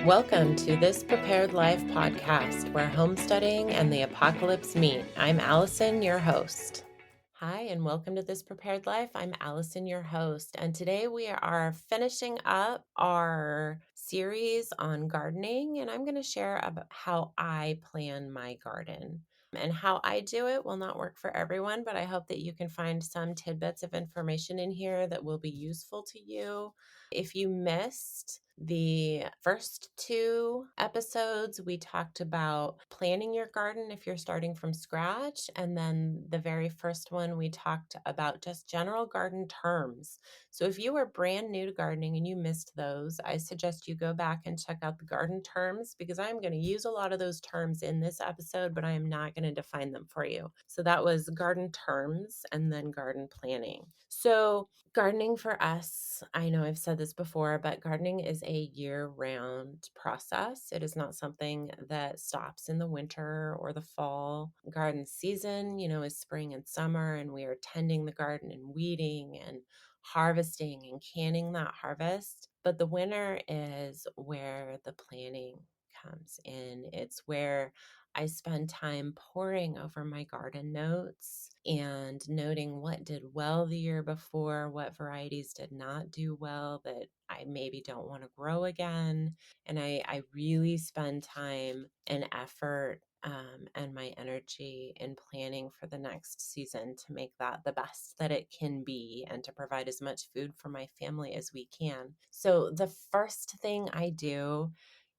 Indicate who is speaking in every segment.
Speaker 1: Welcome to this Prepared Life podcast where homesteading and the apocalypse meet. I'm Allison, your host. Hi, and welcome to This Prepared Life. I'm Allison, your host, and today we are finishing up our series on gardening, and I'm going to share about how I plan my garden. And how I do it will not work for everyone, but I hope that you can find some tidbits of information in here that will be useful to you. If you missed the first two episodes, we talked about planning your garden if you're starting from scratch. And then the very first one, we talked about just general garden terms. So if you are brand new to gardening and you missed those, I suggest you go back and check out the garden terms because I'm going to use a lot of those terms in this episode, but I am not going to define them for you. So that was garden terms and then garden planning. So gardening for us, I know I've said this before, but gardening is a year-round process. It is not something that stops in the winter or the fall. Garden season, is spring and summer, and we are tending the garden and weeding and harvesting and canning that harvest. But the winter is where the planning comes in. It's where I spend time poring over my garden notes and noting what did well the year before, what varieties did not do well that I maybe don't want to grow again. And I really spend time and effort and my energy in planning for the next season to make that the best that it can be and to provide as much food for my family as we can. So the first thing I do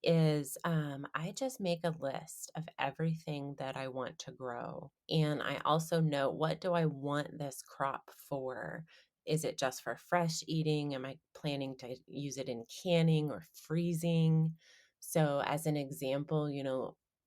Speaker 1: is I just make a list of everything that I want to grow. And I also note, what do I want this crop for? Is it just for fresh eating? Am I planning to use it in canning or freezing? So as an example,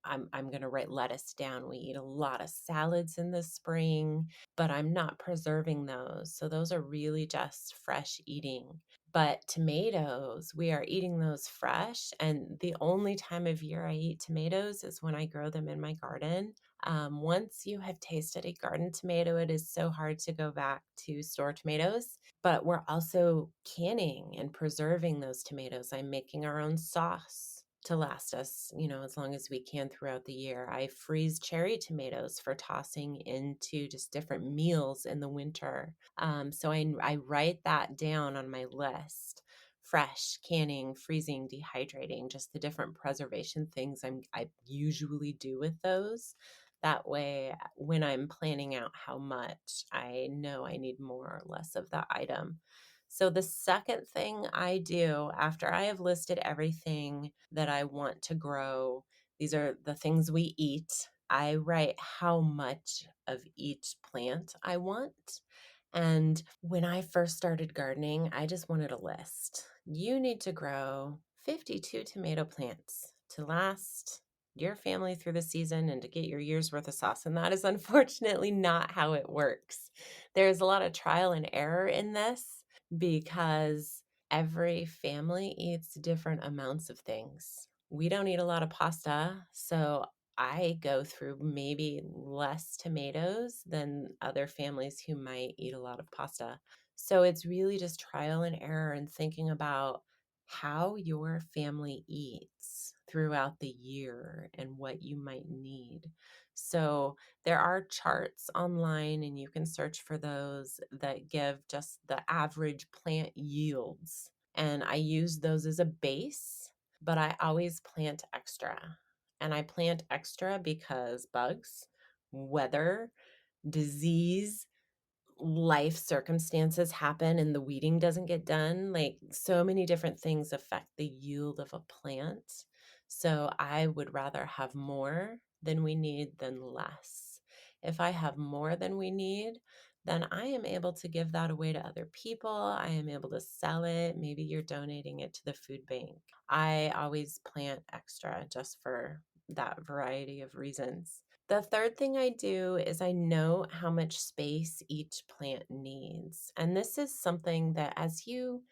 Speaker 1: I'm going to write lettuce down. We eat a lot of salads in the spring, but I'm not preserving those. So those are really just fresh eating. But tomatoes, we are eating those fresh. And the only time of year I eat tomatoes is when I grow them in my garden. Once you have tasted a garden tomato, it is so hard to go back to store tomatoes. But we're also canning and preserving those tomatoes. I'm making our own sauce to last us, as long as we can throughout the year. I freeze cherry tomatoes for tossing into just different meals in the winter. So I write that down on my list. Fresh, canning, freezing, dehydrating, just the different preservation things I usually do with those. That way, when I'm planning out how much, I know I need more or less of that item. So the second thing I do after I have listed everything that I want to grow, these are the things we eat. I write how much of each plant I want. And when I first started gardening, I just wanted a list. You need to grow 52 tomato plants to last your family through the season and to get your year's worth of sauce. And that is unfortunately not how it works. There's a lot of trial and error in this because every family eats different amounts of things. We don't eat a lot of pasta, so I go through maybe less tomatoes than other families who might eat a lot of pasta. So it's really just trial and error and thinking about how your family eats throughout the year and what you might need. So there are charts online, and you can search for those that give just the average plant yields. And I use those as a base, but I always plant extra. And I plant extra because bugs, weather, disease, life circumstances happen and the weeding doesn't get done. Like, so many different things affect the yield of a plant. So I would rather have more than we need than less. If I have more than we need, then I am able to give that away to other people. I am able to sell it. Maybe you're donating it to the food bank. I always plant extra just for that variety of reasons. The third thing I do is I know how much space each plant needs. And this is something that as you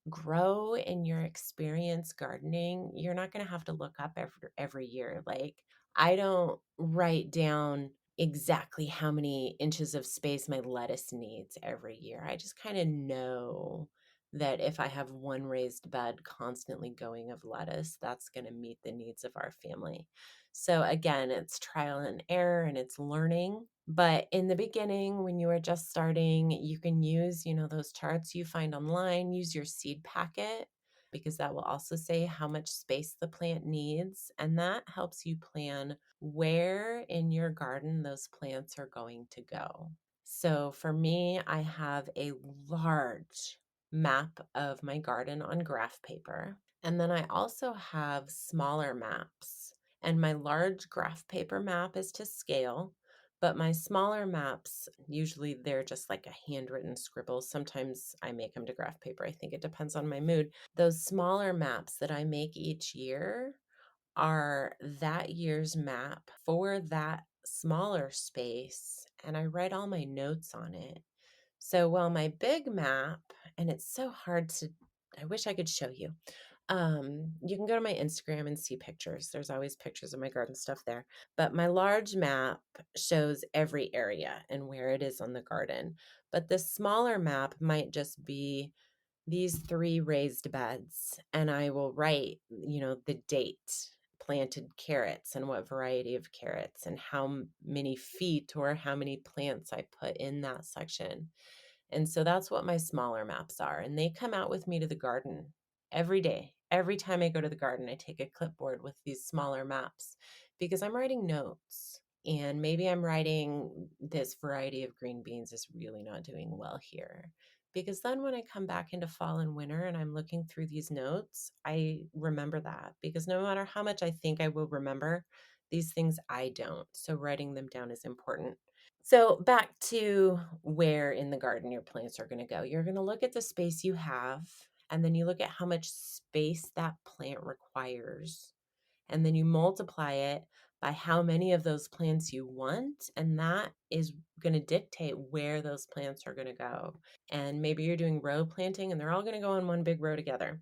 Speaker 1: grow in your experience gardening, you're not going to have to look up every year. Like, I don't write down exactly how many inches of space my lettuce needs every year. I just kind of know that if I have one raised bed constantly going of lettuce, that's going to meet the needs of our family. So again, it's trial and error and it's learning. But in the beginning, when you are just starting, you can use, those charts you find online, use your seed packet because that will also say how much space the plant needs. And that helps you plan where in your garden those plants are going to go. So for me, I have a large map of my garden on graph paper. And then I also have smaller maps. And my large graph paper map is to scale, but my smaller maps, usually they're just like a handwritten scribble. Sometimes I make them to graph paper. I think it depends on my mood. Those smaller maps that I make each year are that year's map for that smaller space, and I write all my notes on it. So while my big map, and it's so hard to, I wish I could show you. You can go to my Instagram and see pictures. There's always pictures of my garden stuff there. But my large map shows every area and where it is on the garden. But the smaller map might just be these 3 raised beds, and I will write, the date, planted carrots and what variety of carrots and how many feet or how many plants I put in that section. And so that's what my smaller maps are. And they come out with me to the garden every day. Every time I go to the garden, I take a clipboard with these smaller maps because I'm writing notes. And maybe I'm writing this variety of green beans is really not doing well here. Because then when I come back into fall and winter and I'm looking through these notes, I remember that. Because no matter how much I think I will remember, these things I don't. So writing them down is important. So back to where in the garden your plants are going to go. You're going to look at the space you have, and then you look at how much space that plant requires. And then you multiply it by how many of those plants you want. And that is going to dictate where those plants are going to go. And maybe you're doing row planting and they're all going to go on one big row together.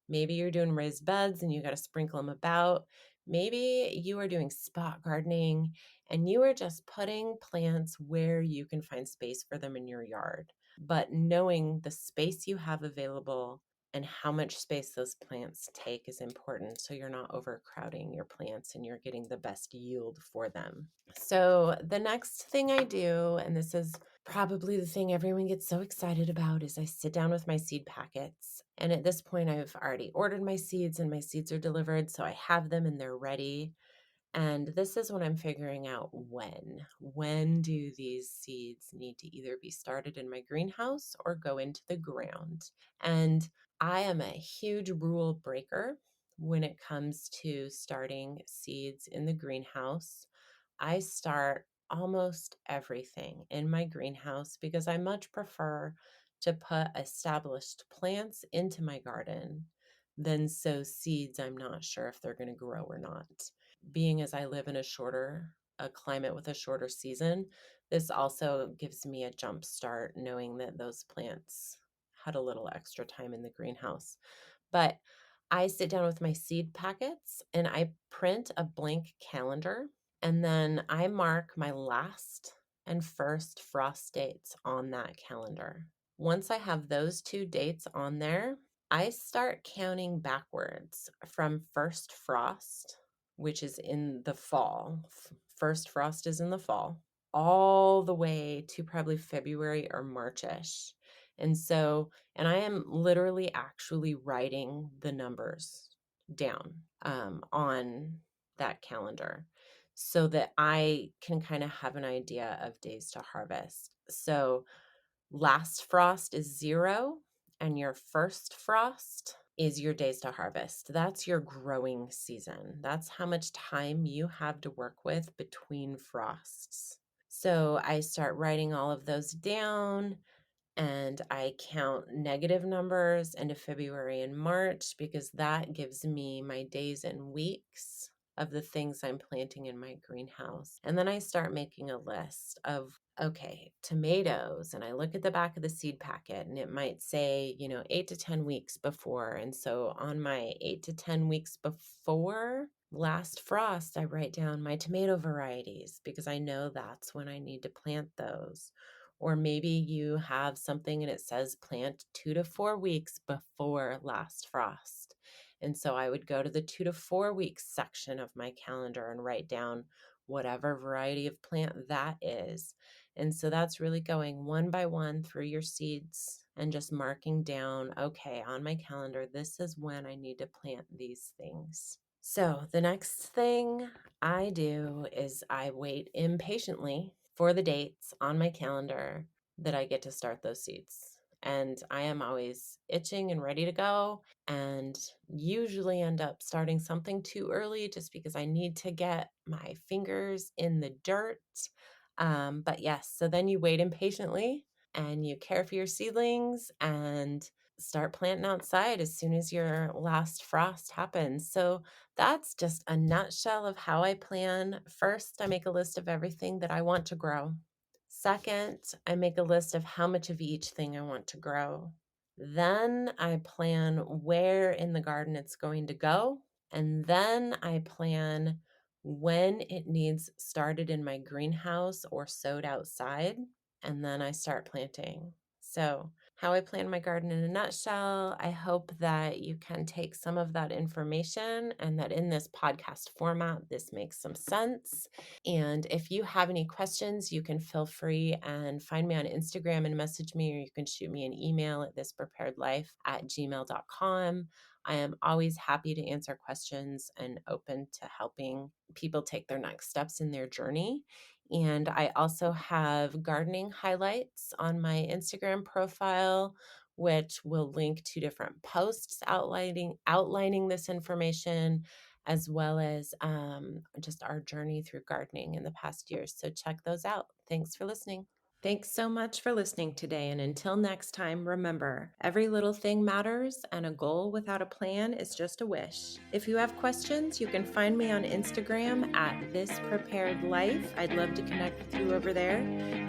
Speaker 1: Maybe you're doing raised beds and you got to sprinkle them about. Maybe you are doing spot gardening and you are just putting plants where you can find space for them in your yard. But knowing the space you have available and how much space those plants take is important so you're not overcrowding your plants and you're getting the best yield for them. So the next thing I do, and this is probably the thing everyone gets so excited about, is I sit down with my seed packets. And at this point, I've already ordered my seeds and my seeds are delivered. So I have them and they're ready. And this is when I'm figuring out when. When do these seeds need to either be started in my greenhouse or go into the ground? And I am a huge rule breaker when it comes to starting seeds in the greenhouse. I start almost everything in my greenhouse because I much prefer to put established plants into my garden than sow seeds I'm not sure if they're going to grow or not. Being as I live in a climate with a shorter season, this also gives me a jump start knowing that those plants had a little extra time in the greenhouse. But I sit down with my seed packets and I print a blank calendar, and then I mark my last and first frost dates on that calendar. Once I have those 2 dates on there, I start counting backwards from first frost, which is in the fall. First frost is in the fall, all the way to probably February or Marchish. And I am literally actually writing the numbers down on that calendar so that I can kind of have an idea of days to harvest. So last frost is 0, and your first frost is your days to harvest. That's your growing season. That's how much time you have to work with between frosts. So I start writing all of those down and I count negative numbers into February and March because that gives me my days and weeks of the things I'm planting in my greenhouse. And then I start making a list of, okay, tomatoes. And I look at the back of the seed packet and it might say, 8 to 10 weeks before. And so on my 8 to 10 weeks before last frost, I write down my tomato varieties because I know that's when I need to plant those. Or maybe you have something and it says plant 2 to 4 weeks before last frost. And so I would go to the 2 to 4 weeks section of my calendar and write down whatever variety of plant that is. And so that's really going one by one through your seeds and just marking down, okay, on my calendar, this is when I need to plant these things. So the next thing I do is I wait impatiently for the dates on my calendar that I get to start those seeds. And I am always itching and ready to go, and usually end up starting something too early just because I need to get my fingers in the dirt. But yes, so then you wait impatiently and you care for your seedlings and start planting outside as soon as your last frost happens. So that's just a nutshell of how I plan. First, I make a list of everything that I want to grow. Second, I make a list of how much of each thing I want to grow. Then I plan where in the garden it's going to go. And then I plan when it needs started in my greenhouse or sowed outside. And then I start planting. So, how I plan my garden in a nutshell. I hope that you can take some of that information and that in this podcast format, this makes some sense. And if you have any questions, you can feel free and find me on Instagram and message me, or you can shoot me an email at thispreparedlife@gmail.com. I am always happy to answer questions and open to helping people take their next steps in their journey. And I also have gardening highlights on my Instagram profile, which will link to different posts outlining this information, as well as just our journey through gardening in the past years. So check those out. Thanks for listening. Thanks so much for listening today. And until next time, remember, every little thing matters, and a goal without a plan is just a wish. If you have questions, you can find me on Instagram at thispreparedlife. I'd love to connect with you over there.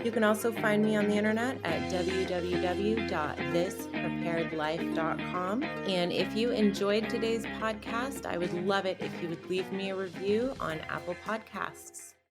Speaker 1: You can also find me on the internet at www.thispreparedlife.com. And if you enjoyed today's podcast, I would love it if you would leave me a review on Apple Podcasts.